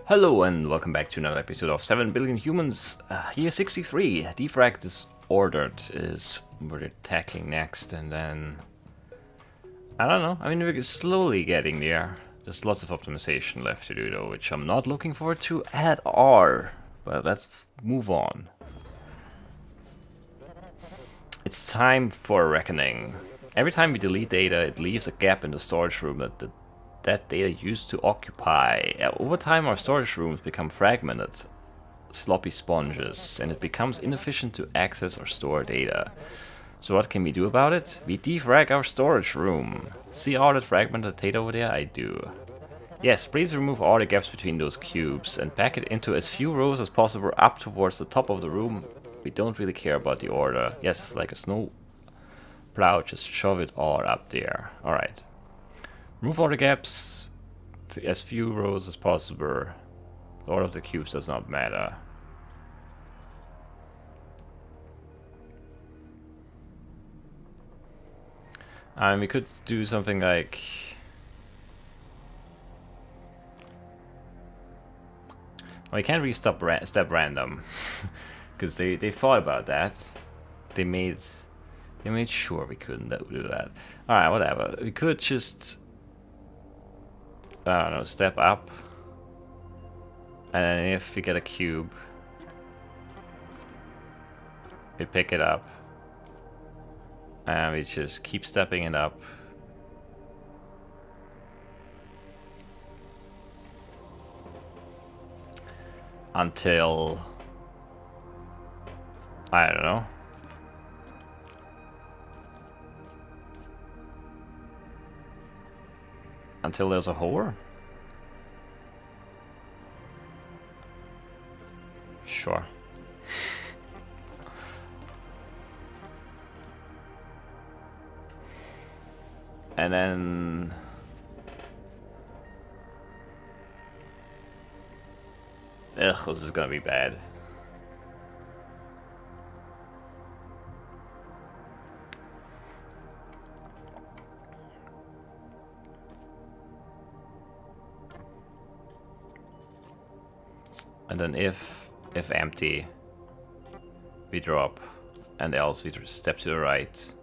Hello and welcome back to another episode of 7 Billion Humans. Year 63. Defrag Disordered is what we're tackling next, and then I don't know. I mean, we're slowly getting there. There's lots of optimization left to do, though, which I'm not looking forward to at all. But let's move on. It's time for a reckoning. Every time we delete data, it leaves a gap in the storage room that data used to occupy. Over time, our storage rooms become fragmented, sloppy sponges, and it becomes inefficient to access or store data. So what can we do about it? We defrag our storage room. See all that fragmented data over there? I do. Yes, please remove all the gaps between those cubes and pack it into as few rows as possible up towards the top of the room. We don't really care about the order. Yes, like a snow plow, just shove it all up there. Alright. Remove all the gaps, as few rows as possible. The order of the cubes does not matter. We could do something like... Well, you can't really step random. Because they thought about that. They made sure we couldn't do that. Alright, whatever. We could just... I don't know, step up. And then if we get a cube, we pick it up. And we just keep stepping it up. Until... I don't know. Until there's a whore? Sure. And then... Ugh, this is gonna be bad. And then if empty, we drop, and else we step to the right.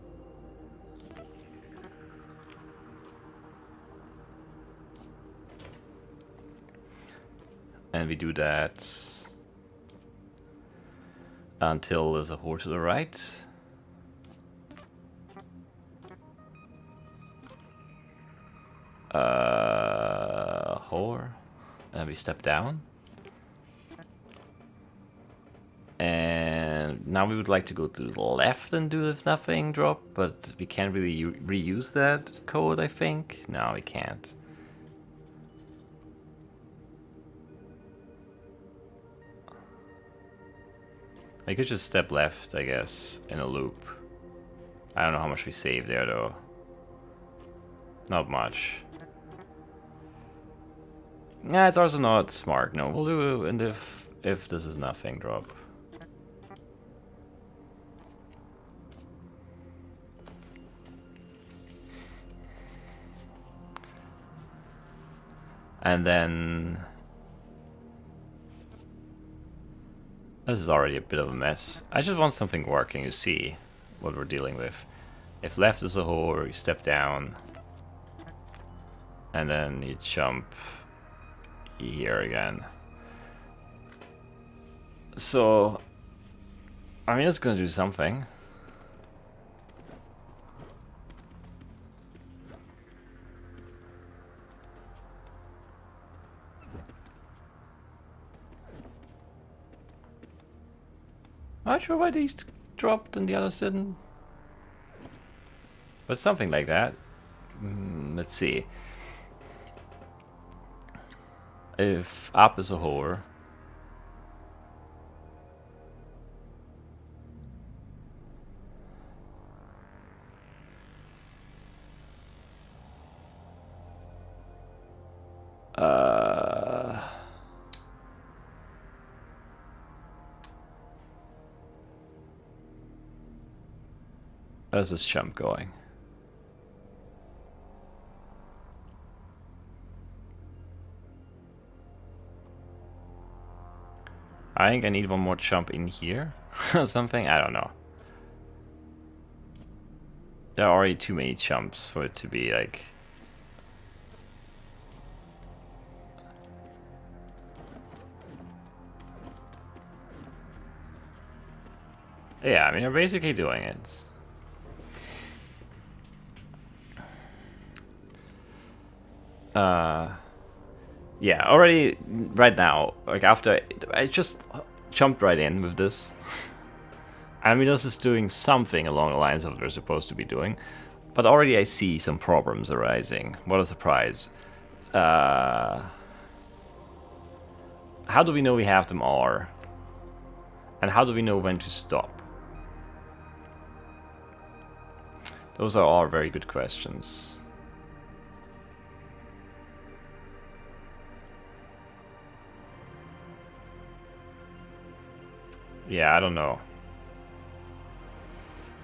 And we do that until there's a whore to the right. Whore. And we step down. And now we would like to go to the left and do if nothing drop, but we can't really reuse that code, I think. No, we can't. I could just step left, I guess, in a loop. I don't know how much we saved there, though. Not much. Yeah, it's also not smart. No, we'll do it if this is nothing drop. And then... This is already a bit of a mess. I just want something working to see what we're dealing with. If left is a whore, you step down. And then you jump here again. So... I mean, it's gonna do something. Not sure why these dropped and the others didn't. But something like that. Let's see. If up is a whore. How's this jump going? I think I need one more jump in here or something. I don't know. There are already too many jumps for it to be like... Yeah, I mean, we're basically doing it. Yeah, already right now, like after I just jumped right in with this. I mean, this is doing something along the lines of what they're supposed to be doing, but already I see some problems arising. What a surprise. How do we know we have them all? And how do we know when to stop? Those are all very good questions. Yeah, I don't know.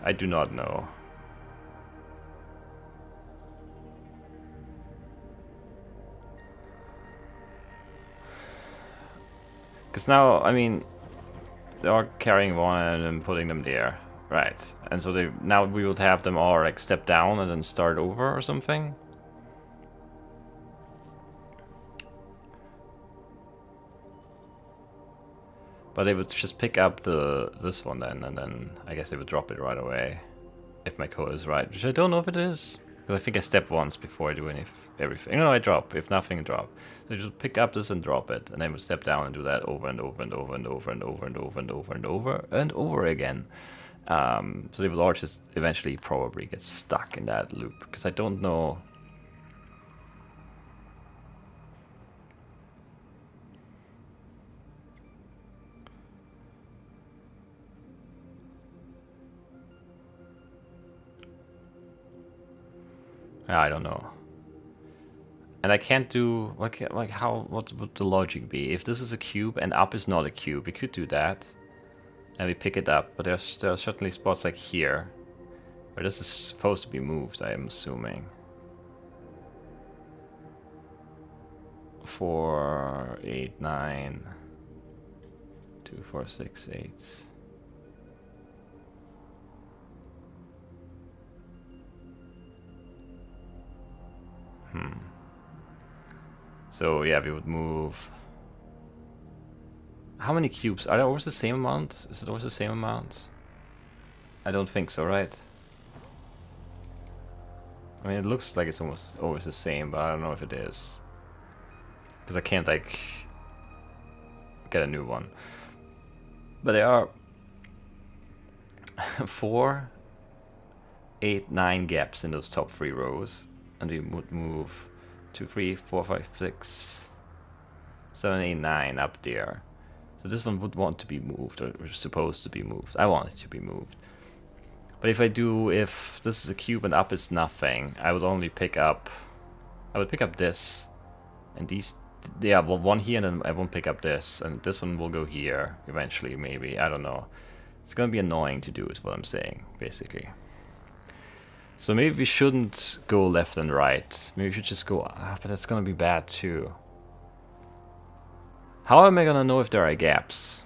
I do not know. Because now, I mean, they are carrying one and putting them there. Right. And so they now we would have them all like step down and then start over or something. But they would just pick up this one then, and then I guess they would drop it right away. If my code is right, which I don't know if it is. Because I think I step once before I do everything. No, I drop. If nothing, drop. So you just pick up this and drop it, and then would step down and do that over and over and over and over and over and over and over and over and over again. So they will all just eventually probably get stuck in that loop. Because I don't know... I don't know. And I can't do... Like how... What would the logic be? If this is a cube and up is not a cube, we could do that. And we pick it up. But there are certainly spots like here where this is supposed to be moved, I am assuming. 4, 8, 9, 2, 4, 6, 8. So yeah, we would move. How many cubes? Are there always the same amount? Is it always the same amount? I don't think so, right? I mean, it looks like it's almost always the same, but I don't know if it is. Because I can't, like, get a new one. But there are 4, 8, 9 gaps in those top 3 rows. And we would move 2, 3, 4, 5, 6, 7, 8, 9 up there. So this one would want to be moved, or supposed to be moved. I want it to be moved. But if this is a cube and up is nothing, I would only pick up... I would pick up this. And these... Yeah, well, one here, and then I won't pick up this. And this one will go here, eventually, maybe. I don't know. It's gonna be annoying to do, is what I'm saying, basically. So maybe we shouldn't go left and right. Maybe we should just go... but that's gonna be bad, too. How am I gonna know if there are gaps?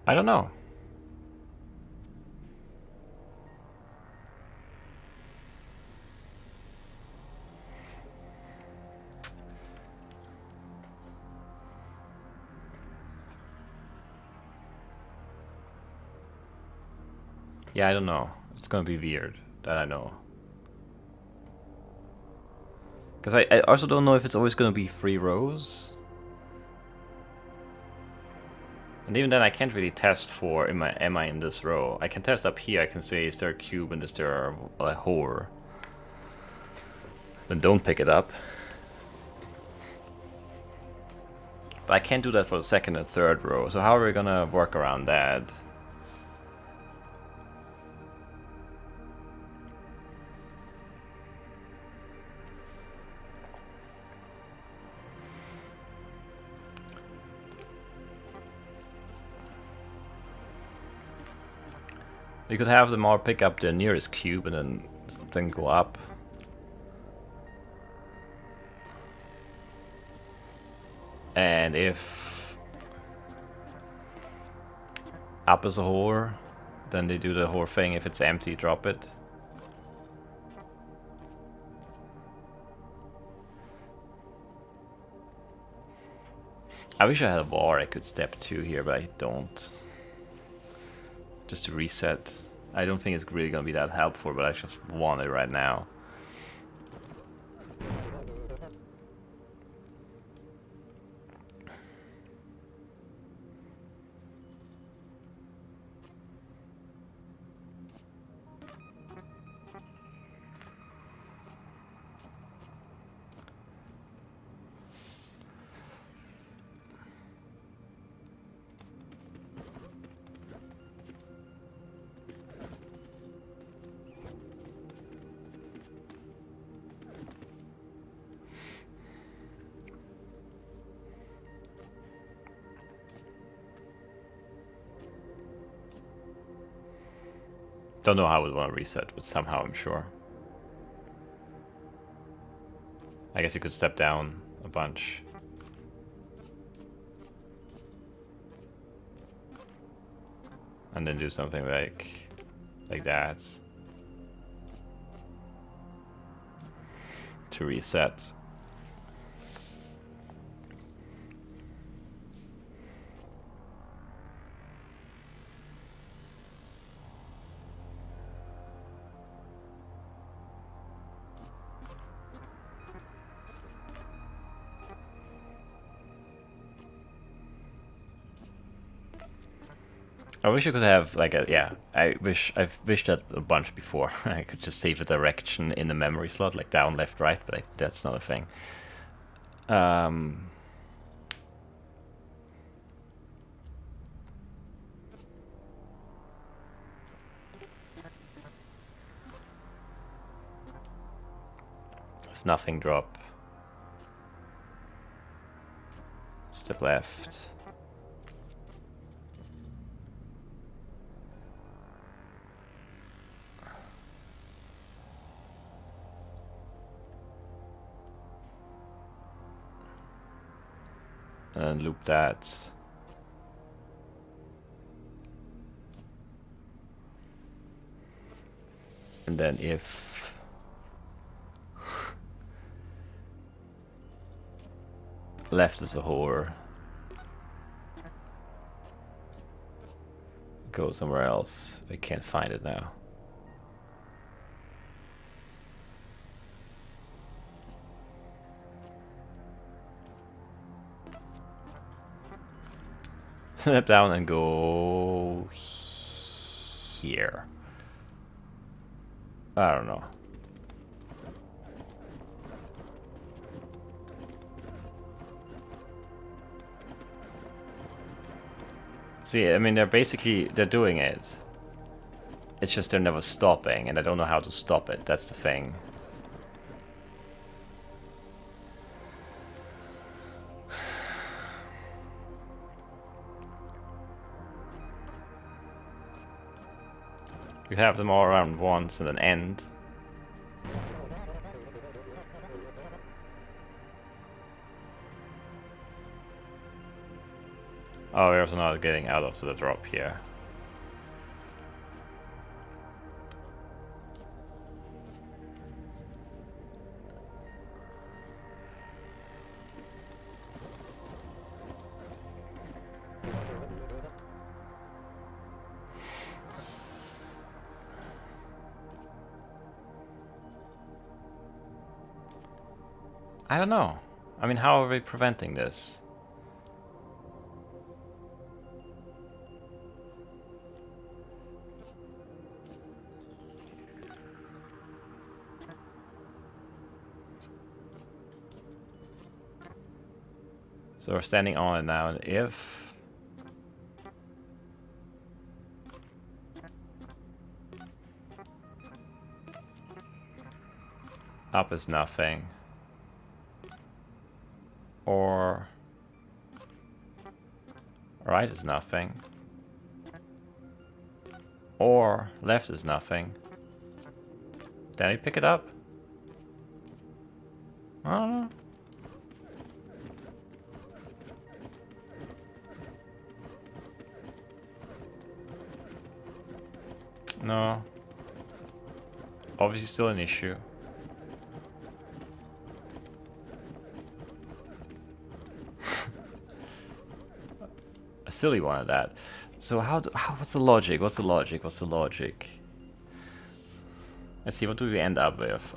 I don't know. Yeah, I don't know. It's gonna be weird, that I know. Because I also don't know if it's always gonna be 3 rows. And even then I can't really test for, am I in this row? I can test up here, I can say is there a cube and is there a hole? Then don't pick it up. But I can't do that for the second and third row, so how are we gonna work around that? We could have them all pick up the nearest cube and then go up. And if up is a whore, then they do the whore thing. If it's empty, drop it. I wish I had a bar I could step to here, but I don't. Just to reset. I don't think it's really gonna be that helpful, but I just want it right now. Don't know how I would want to reset, but somehow I'm sure. I guess you could step down a bunch. And then do something like that. To reset. I wish I could have like a I've wished that a bunch before. I could just save a direction in the memory slot, like down, left, right, but that's not a thing. If nothing, drop. Step left. And loop that. And then if left is a whore, go somewhere else. I can't find it now. Step down and go here. I don't know. See, I mean, they're doing it. It's just they're never stopping, and I don't know how to stop it. That's the thing. You have them all around once and then end. Oh, we're also not getting out of the drop here. I don't know. I mean, how are we preventing this? So we're standing on it now, and if up is nothing, or right is nothing, Or left is nothing. Then we pick it up? I don't know. No. Obviously still an issue. A silly one at that. So what's the logic? What's the logic? What's the logic? Let's see, what do we end up with?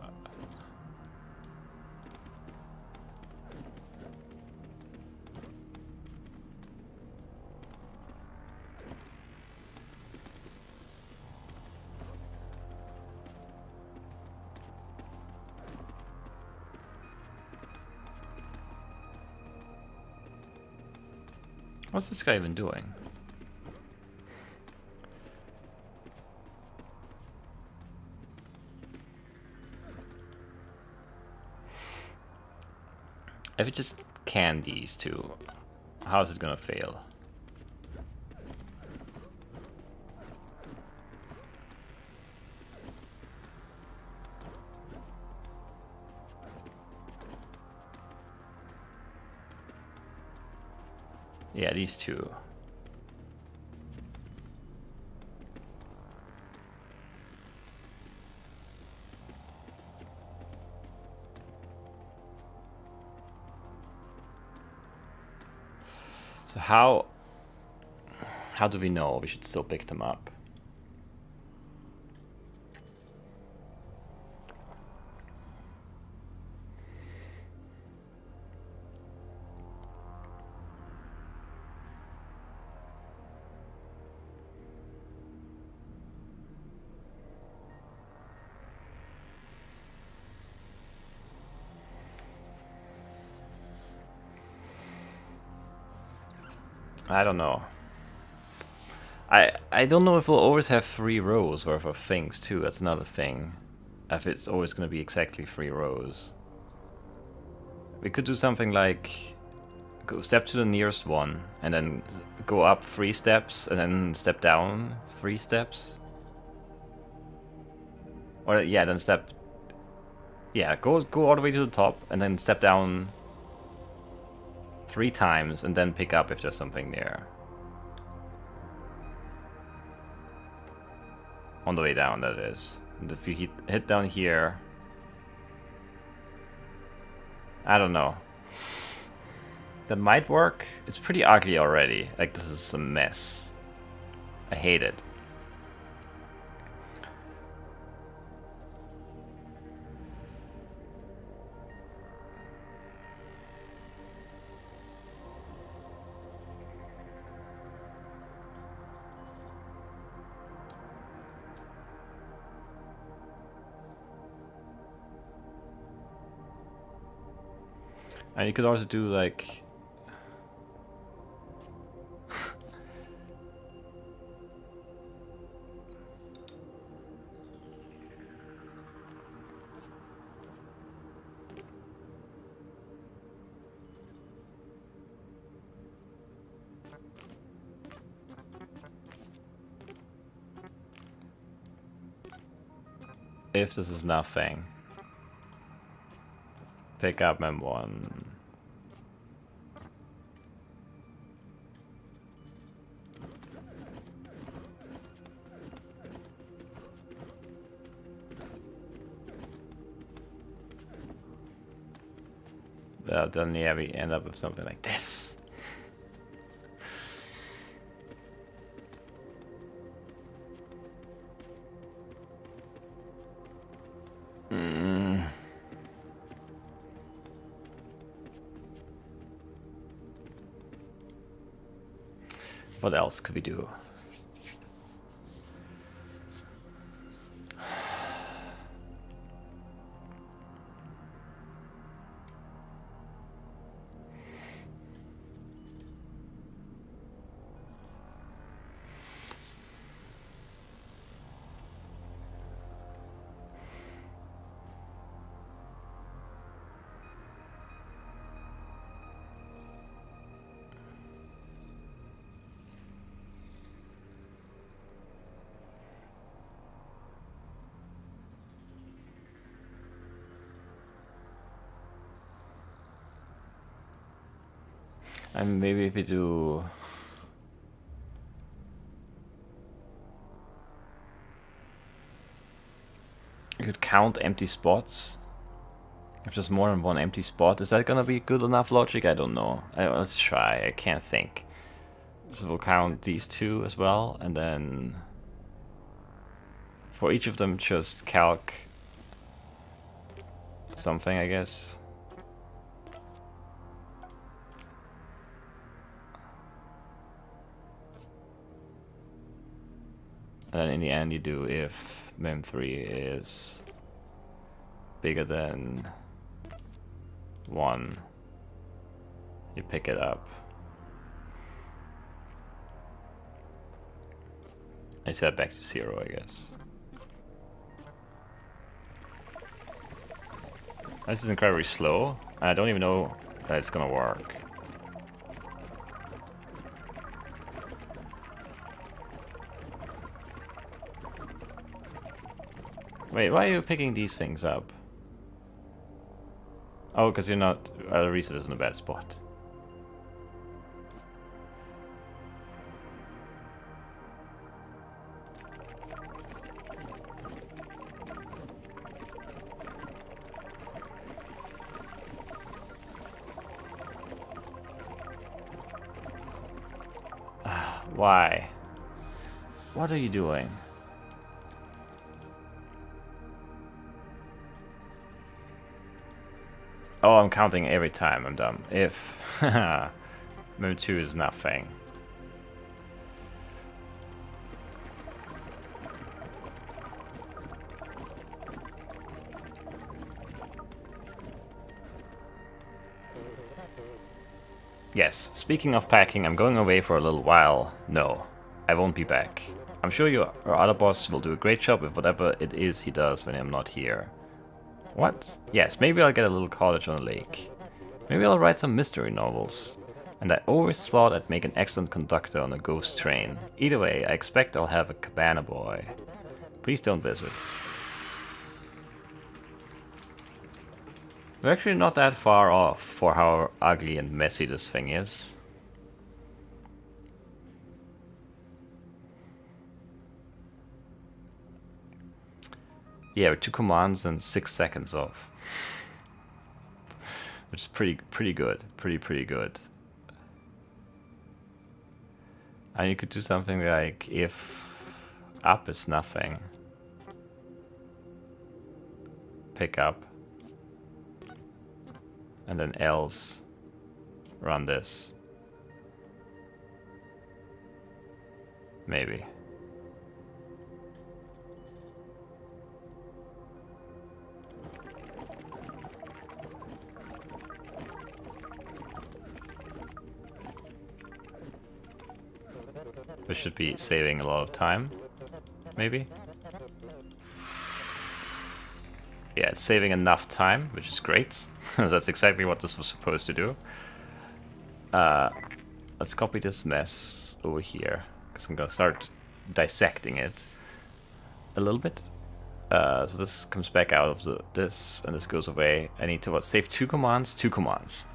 What's this guy even doing? If we just can these two, how is it gonna fail? Yeah, these two. So how do we know we should still pick them up? I don't know. I don't know if we'll always have 3 rows worth of things too. That's another thing. If it's always going to be exactly 3 rows. We could do something like go step to the nearest one and then go up 3 steps and then step down 3 steps. Or yeah, then step. Yeah, go all the way to the top and then step down 3 times and then pick up if there's something there. On the way down, that is. And if you hit down here... I don't know. That might work. It's pretty ugly already. Like, this is a mess. I hate it. And you could also do like... if this is nothing, pick up M1. Then yeah, we end up with something like this. What else could we do? And maybe if we do... You could count empty spots. If there's more than one empty spot, is that gonna be good enough logic? I don't know. Let's try. I can't think. So we'll count these two as well, and then for each of them just calc something, I guess. And then in the end you do if mem3 is bigger than 1, you pick it up. I set back to 0, I guess. This is incredibly slow. I don't even know that it's gonna work. Wait, why are you picking these things up? Oh, because you're not... reset is in a bad spot. Why? What are you doing? Oh, I'm counting every time. I'm dumb. If mem2 is nothing. Yes, speaking of packing, I'm going away for a little while. No, I won't be back. I'm sure your other boss will do a great job with whatever it is he does when I'm not here. What? Yes, maybe I'll get a little cottage on a lake. Maybe I'll write some mystery novels. And I always thought I'd make an excellent conductor on a ghost train. Either way, I expect I'll have a cabana boy. Please don't visit. We're actually not that far off for how ugly and messy this thing is. Yeah, with 2 commands and 6 seconds off. Which is pretty good. Pretty good. And you could do something like if up is nothing. Pick up. And then else run this. Maybe. We should be saving a lot of time, maybe? Yeah, it's saving enough time, which is great. That's exactly what this was supposed to do. Let's copy this mess over here, because I'm gonna start dissecting it a little bit. So this comes back out of this, and this goes away. I need to save 2 commands? 2 commands.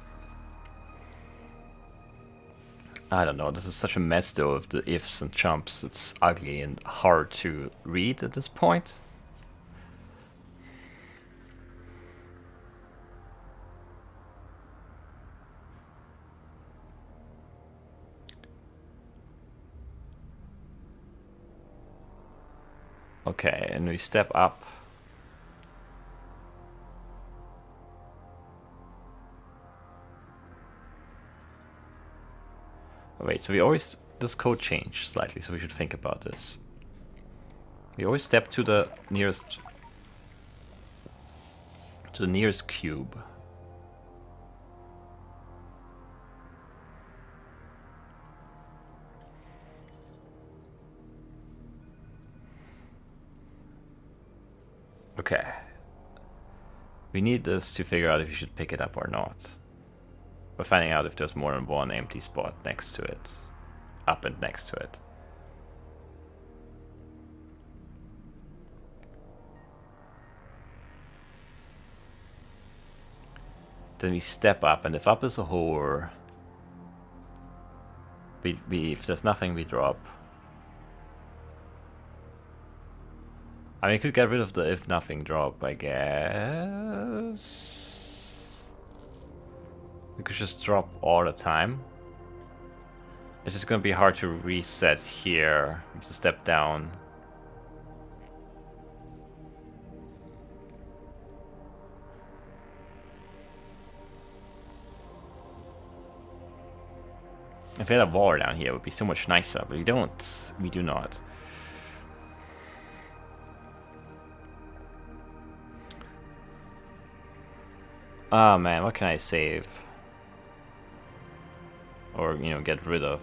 I don't know, this is such a mess though of the ifs and jumps. It's ugly and hard to read at this point. Okay, and we step up. Wait, so we always... This code changed slightly, so we should think about this. We always step to the nearest... cube. Okay. We need this to figure out if you should pick it up or not. We're finding out if there's more than one empty spot next to it. Up and next to it. Then we step up, and if up is a whore, if there's nothing, we drop. I mean, we could get rid of the if nothing drop, I guess. We could just drop all the time. It's just gonna be hard to reset here with the step down. If we had a wall down here, it would be so much nicer, but we don't. We do not. Oh man, what can I save? Or, you know, get rid of?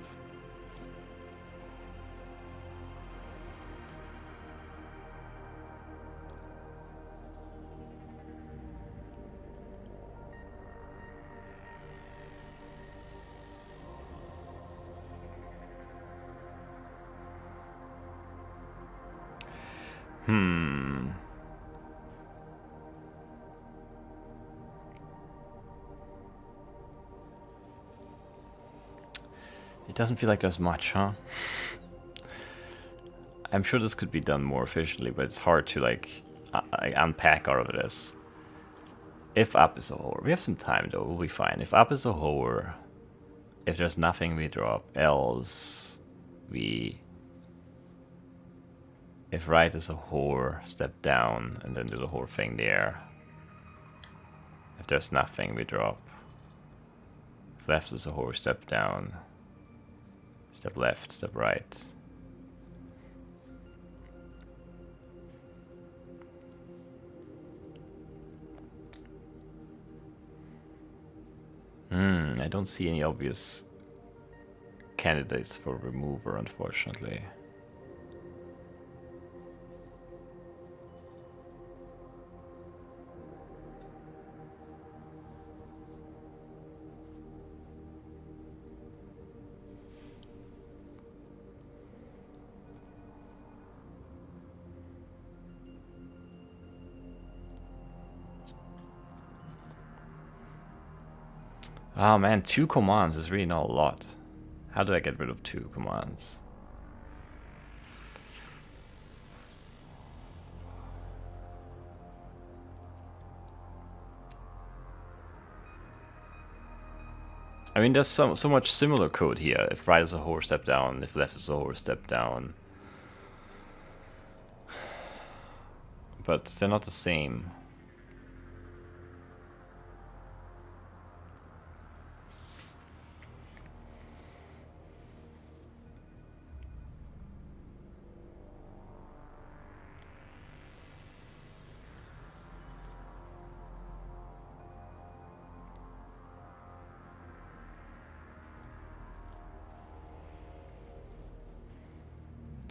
It doesn't feel like there's much, huh? I'm sure this could be done more efficiently, but it's hard to like unpack all of this. If up is a whore, we have some time though, we'll be fine. If up is a whore, if there's nothing we drop, else we... If right is a whore, step down and then do the whore thing there. If there's nothing we drop. If left is a whore, step down. Step left, step right. I don't see any obvious candidates for remover, unfortunately. Oh man, 2 commands is really not a lot. How do I get rid of 2 commands? I mean, there's so much similar code here. If right is a whore, step down. If left is a whore, step down. But they're not the same.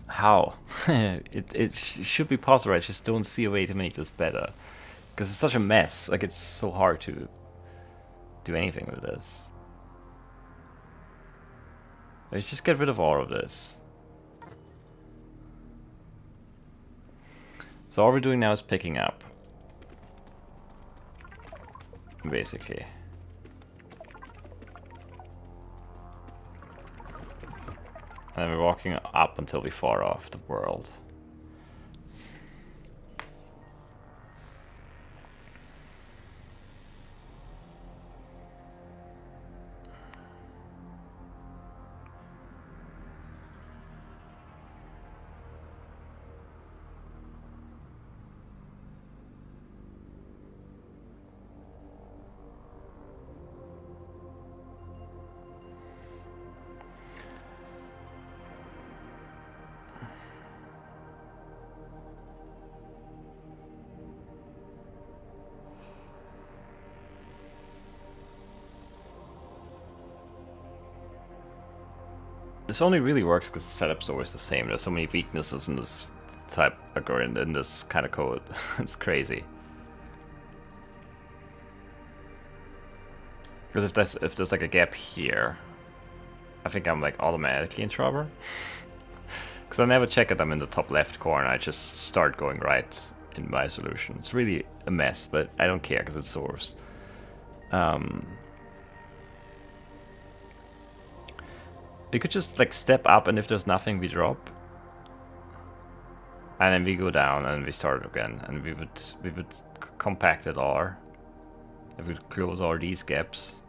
How? it should be possible. I just don't see a way to make this better. Because it's such a mess. Like, it's so hard to do anything with this. Let's just get rid of all of this. So all we're doing now is picking up. Basically. And we're walking up until we far off the world. This only really works because the setup's always the same. There's so many weaknesses in this type, or in this kind of code. It's crazy. Because if there's like a gap here, I think I'm like automatically in trouble. Because I never check that I'm in the top left corner. I just start going right in my solution. It's really a mess, but I don't care because it's source. We could just like step up, and if there's nothing, we drop. And then we go down and we start again, and we would compact it R. If we would close all these gaps.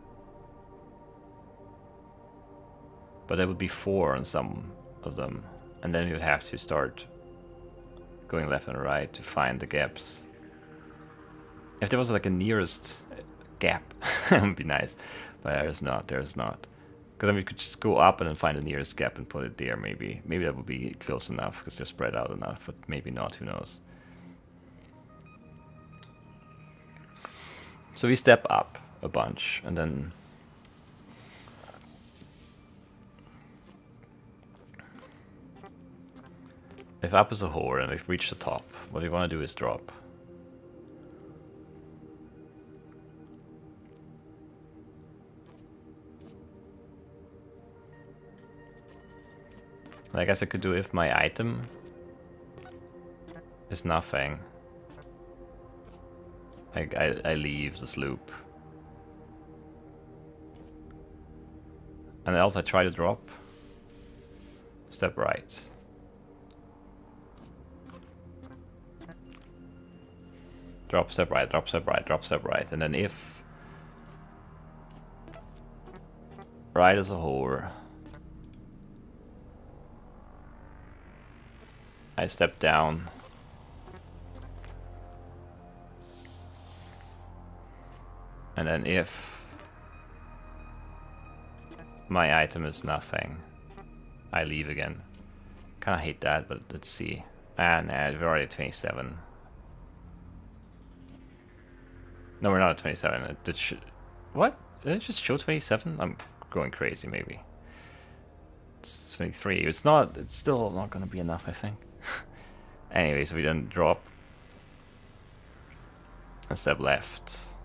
But there would be 4 on some of them, and then we would have to start going left and right to find the gaps. If there was like a nearest gap, that would be nice. But there's not. Because then we could just go up and then find the nearest gap and put it there, maybe. Maybe that would be close enough, because they're spread out enough, but maybe not, who knows. So we step up a bunch, and then... If up is a whore and we've reached the top, what we want to do is drop. And I guess I could do if my item is nothing. I leave this loop. And else I try to drop. Step right. Drop, step right, drop, step right, drop, step right. And then if right is a whore, I step down. And then if my item is nothing, I leave again. Kinda hate that, but let's see. And we're already at 27. No, we're not at 27. It did what? Did it just show 27? I'm going crazy, maybe. It's 23. It's not. It's still not going to be enough, I think. Anyway, so we then drop. And step left.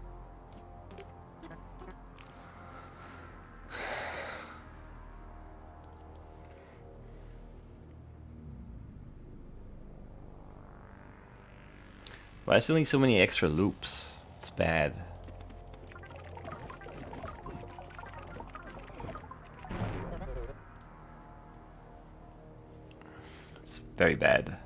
But I still need so many extra loops. It's bad. It's very bad.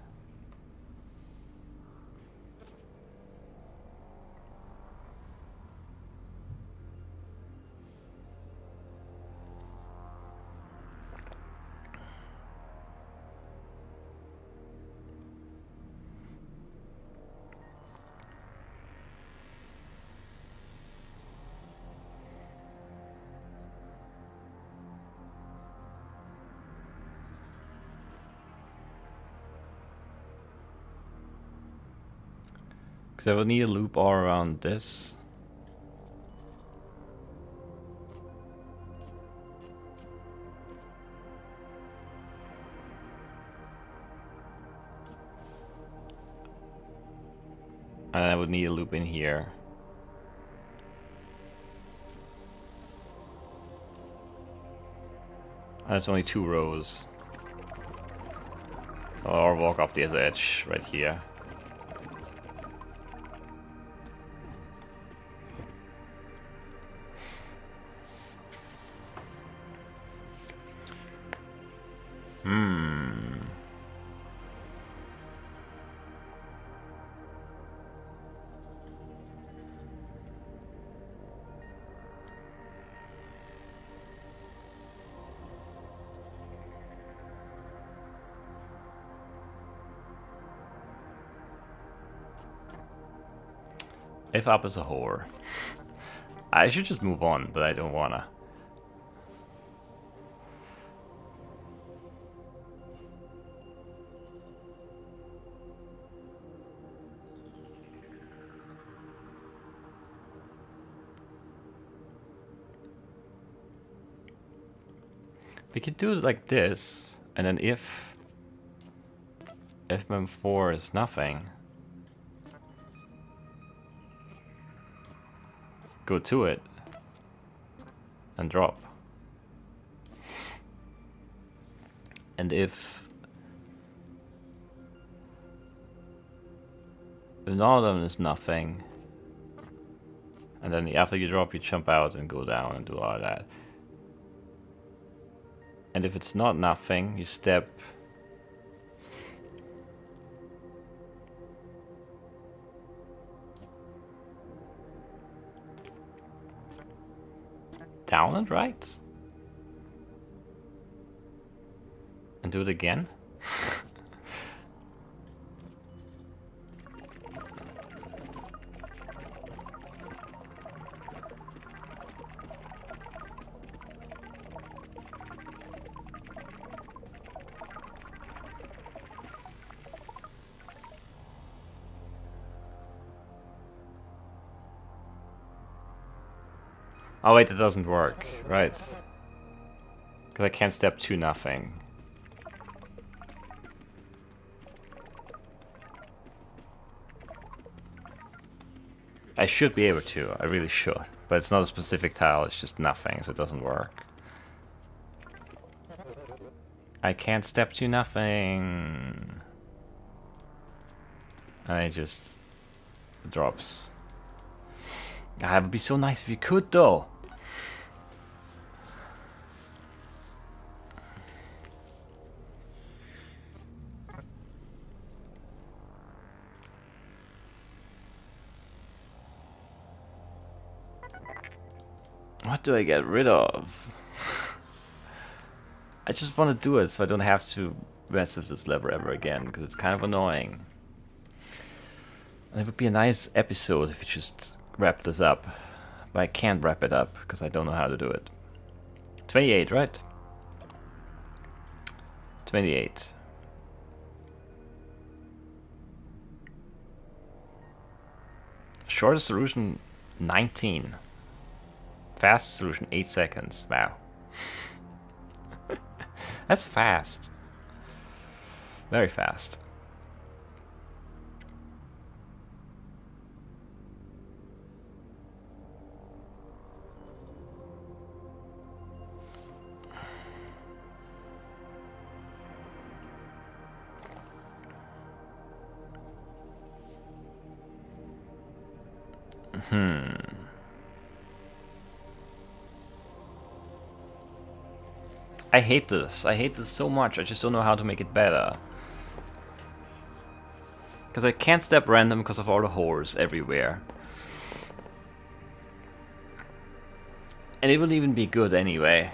Because I will need a loop all around this. And I would need a loop in here. And it's only 2 rows. Or walk off the edge right here. If up is a whore. I should just move on, but I don't wanna. We could do it like this, and then if mem4 is nothing, go to it and drop. And if none of them is nothing, and then after you drop, you jump out and go down and do all that. And if it's not nothing, you step down and right? And do it again? Oh wait, it doesn't work. Right. Because I can't step to nothing. I should be able to, I really should. But it's not a specific tile, it's just nothing, so it doesn't work. I can't step to nothing. And it just drops. Ah, it would be so nice if you could, though. What do I get rid of? I just want to do it so I don't have to mess with this lever ever again, because it's kind of annoying. And it would be a nice episode if we just wrap this up. But I can't wrap it up, because I don't know how to do it. 28, right? 28. Shortest solution, 19. Fastest solution, 8 seconds. Wow. That's fast. Very fast. I hate this. I hate this so much. I just don't know how to make it better. Because I can't step random because of all the holes everywhere. And it wouldn't even be good anyway.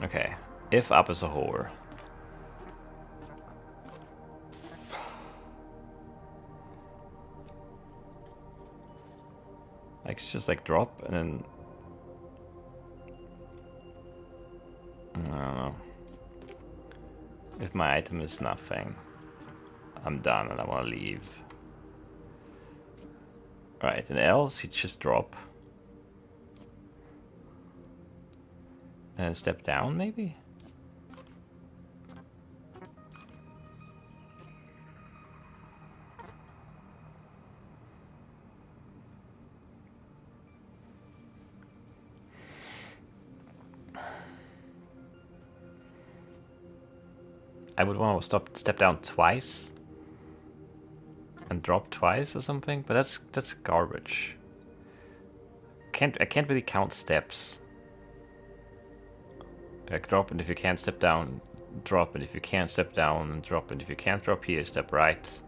Okay, if up is a hole. Like, it's just like drop and then... I don't know. If my item is nothing, I'm done and I want to leave. Right, and else you just drop. And step down, maybe? I would want to step down twice and drop twice or something, but that's garbage. I can't really count steps. Like drop, and if you can't step down, drop, and if you can't step down, drop, and if you can't drop here, step right.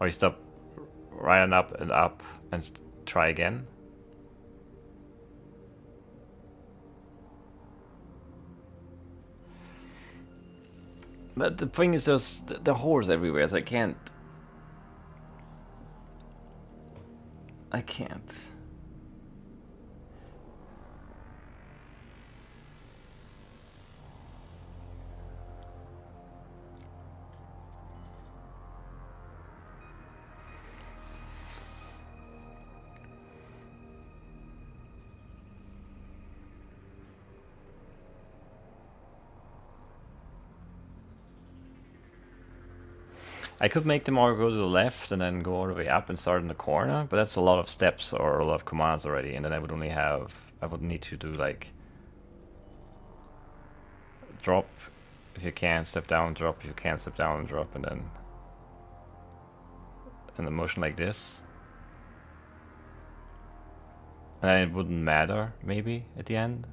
Or you step right and up and try again. But the thing is, there's the holes everywhere, so I can't. I can't. I could make them all go to the left and then go all the way up and start in the corner, but that's a lot of steps or a lot of commands already, and then I would only have... I would need to do like... drop if you can, step down, drop if you can, step down, drop, and then... in the motion like this. And then it wouldn't matter, maybe, at the end.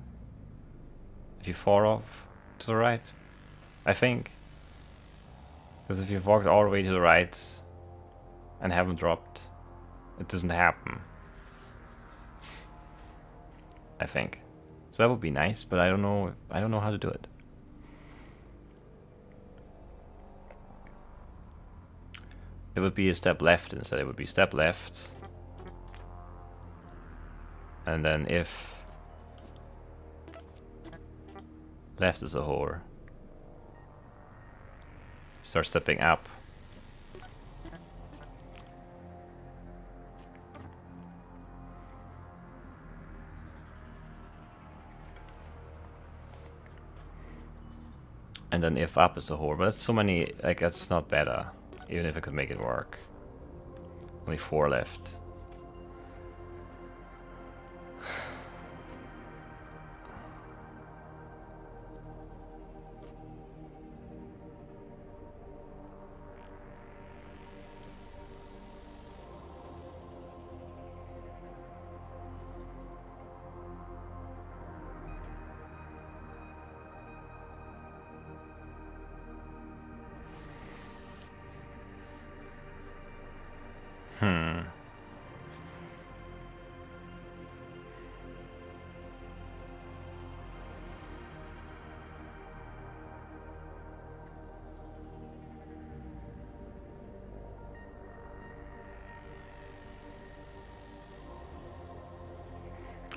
If you fall off to the right, I think. Because if you've walked all the way to the right and haven't dropped, it doesn't happen. I think. So that would be nice, but I don't know how to do it. It would be a step left instead. It would be step left. And then if left is a whore, start stepping up. And then if up is a whore, but that's so many, like that's not better. Even if I could make it work. Only 4 left.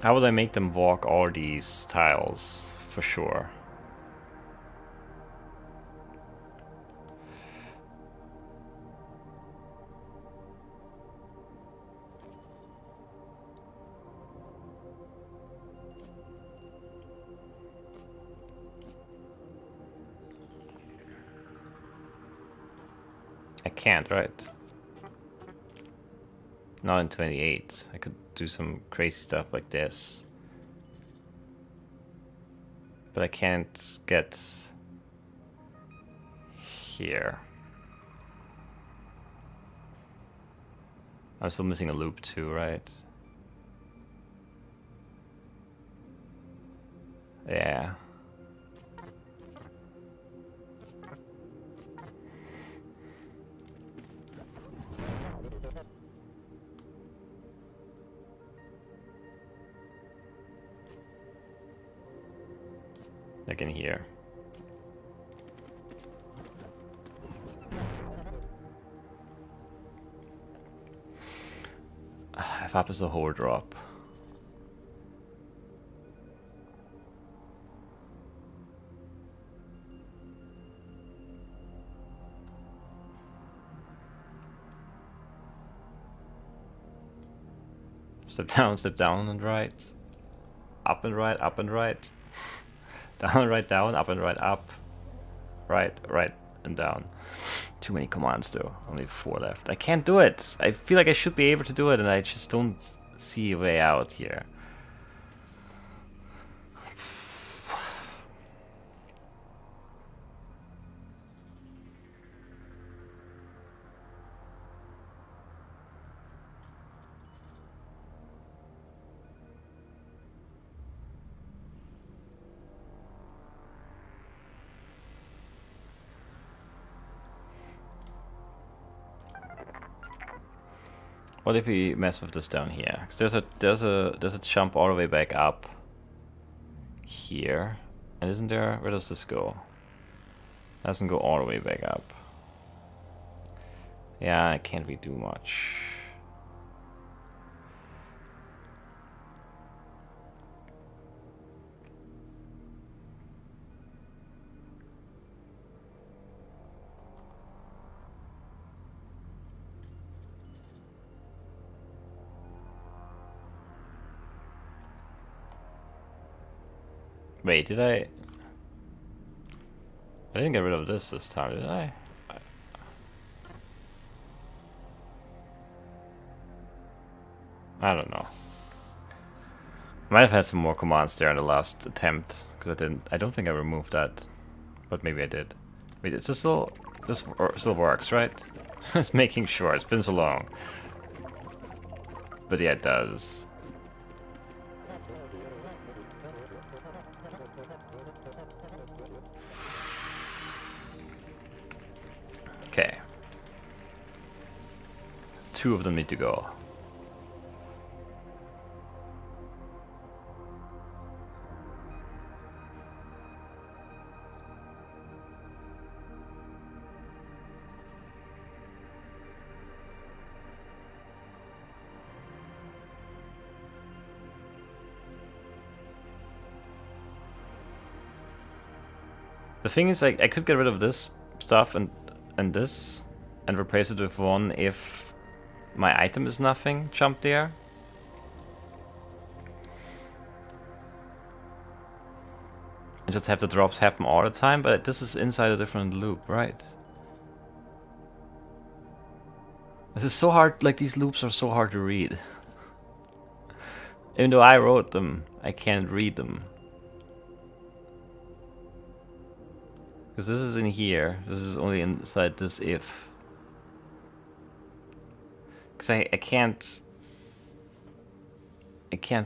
How would I make them walk all these tiles for sure? I can't, right? Not in 28. I could do some crazy stuff like this. But I can't get here. I'm still missing a loop too, right? Yeah. Like in here. If up is a whole drop. Step down and right. Up and right, up and right. Down and right, down, up and right, up. Right, right, and down. Too many commands though. Only 4 left. I can't do it. I feel like I should be able to do it and I just don't see a way out here. What if we mess with this down here? 'Cause there's a jump all the way back up here. And isn't there? Where does this go? Doesn't go all the way back up. Yeah, I can't really do much. Wait, did I didn't get rid of this time, did I? I don't know. Might have had some more commands there in the last attempt, because I don't think I removed that, but maybe I did. Wait, it's still, this still works, right? Just making sure, it's been so long. But yeah, it does. Okay. 2 of them need to go. The thing is, I could get rid of this stuff and this, and replace it with 1 if my item is nothing jump there. And just have the drops happen all the time, but this is inside a different loop, right? This is so hard, like these loops are so hard to read. Even though I wrote them, I can't read them. Because this is in here, this is only inside this if. Because I can't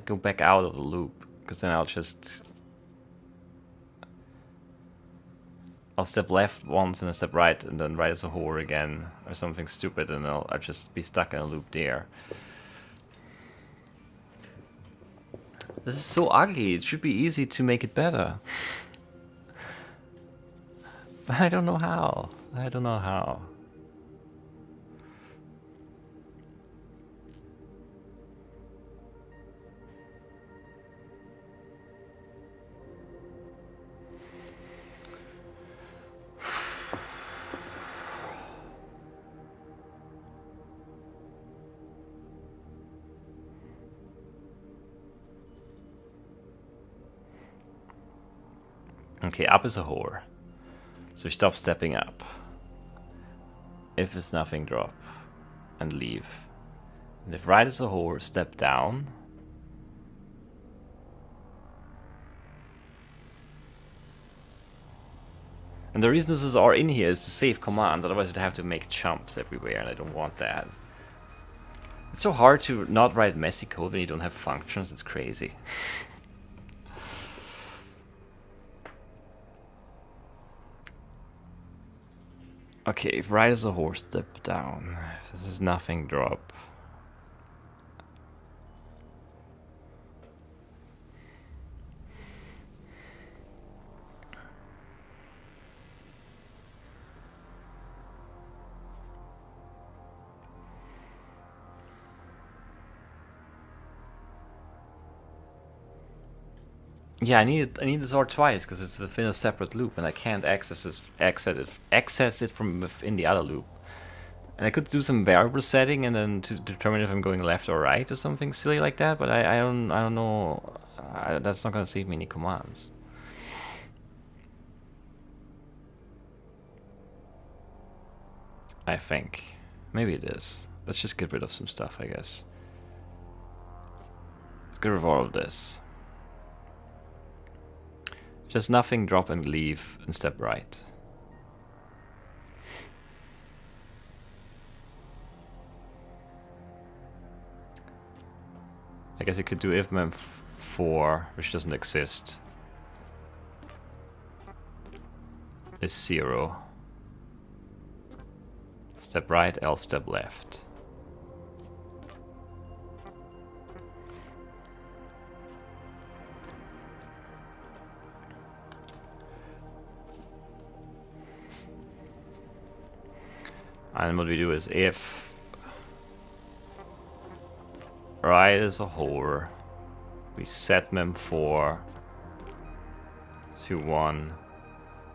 go back out of the loop, because then I'll step left once and a step right, and then right as a whore again, or something stupid, and I'll just be stuck in a loop there. This is so ugly, it should be easy to make it better. But I don't know how. I don't know how. Okay, up is a whore. So stop stepping up. If it's nothing, drop. And leave. And if right is a whore, step down. And the reason this is all in here is to save commands, otherwise you'd have to make jumps everywhere, and I don't want that. It's so hard to not write messy code when you don't have functions, it's crazy. Okay, if right is a whore, step down. If this is nothing, drop. Yeah, I need this art twice because it's within a separate loop, and I can't access it from within the other loop. And I could do some variable setting and then to determine if I'm going left or right or something silly like that. But I don't know. That's not gonna save me any commands. I think maybe it is. Let's just get rid of some stuff, I guess. Let's get rid of all of this. Just nothing, drop and leave and step right. I guess you could do if mem4, which doesn't exist, is 0. Step right, else step left. And what we do is if right is a whore, we set mem4 to 1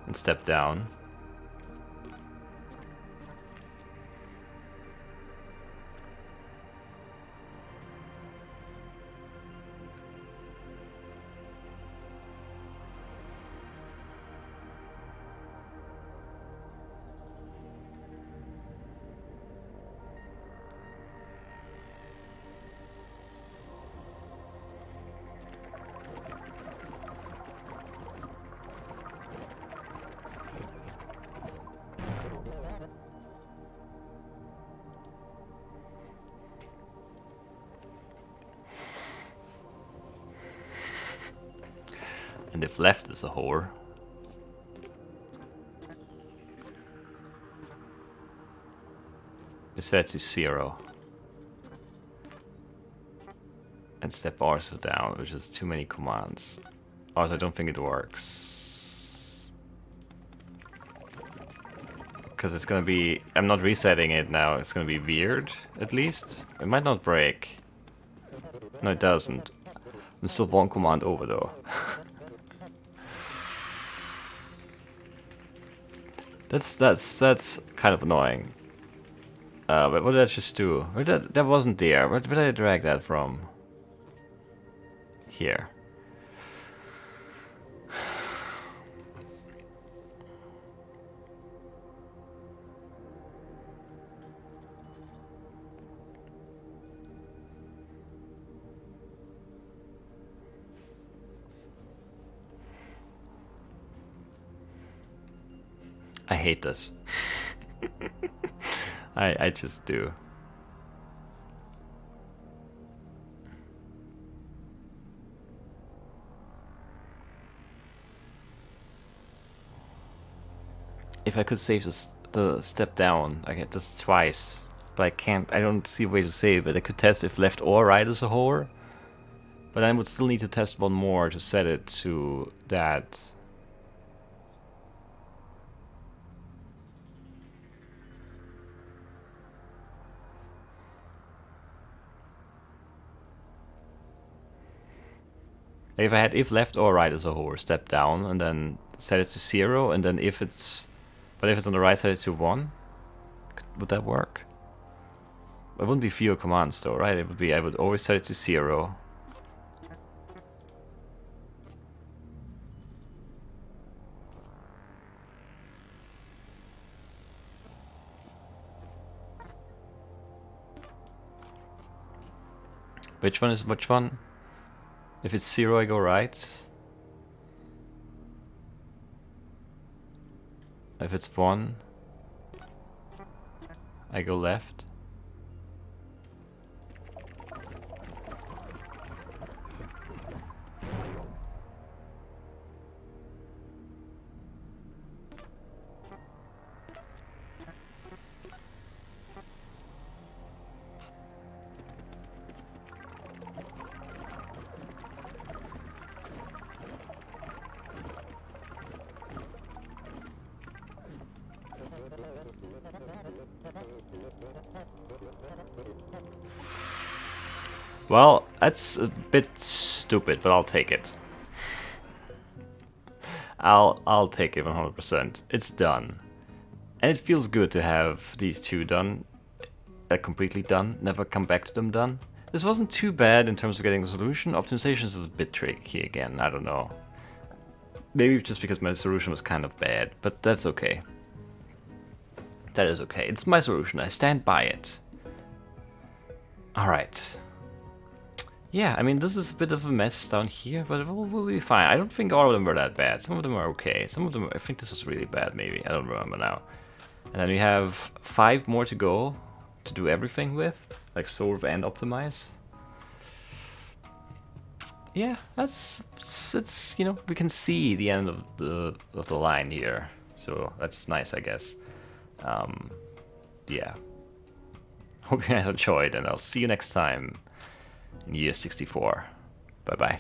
and step down. And if left is a whore. We set to 0. And step also down, which is too many commands. Also, I don't think it works. Because it's gonna be... I'm not resetting it now, it's gonna be weird, at least. It might not break. No, it doesn't. I'm still one command over, though. That's kind of annoying. But what did I just do? That wasn't there. Where did I drag that from? Here. I hate this. I just do. If I could save the step down, I get this twice, but I can't. I don't see a way to save it. I could test if left or right is a whore, but I would still need to test one more to set it to that. If I had if left or right is a whore, step down and then set it to 0, and then if it's, but if it's on the right, set it to 1. Would that work? It wouldn't be fewer commands though, right? It would be, I would always set it to 0. Which one is which one? If it's 0, I go right. If it's 1, I go left. Well, that's a bit stupid, but I'll take it. I'll take it 100%. It's done. And it feels good to have these two done. Completely done. Never come back to them done. This wasn't too bad in terms of getting the solution. Optimization is a bit tricky again, I don't know. Maybe just because my solution was kind of bad, but that's okay. That is okay. It's my solution. I stand by it. Alright. Yeah, I mean, this is a bit of a mess down here, but we'll be fine. I don't think all of them were that bad. Some of them are okay. Some of them, I think this was really bad, maybe. I don't remember now. And then we have 5 more to go to do everything with, like solve and optimize. Yeah, it's you know, we can see the end of the line here, so that's nice, I guess. Yeah. Hope you guys enjoyed, and I'll see you next time in year 64. Bye bye.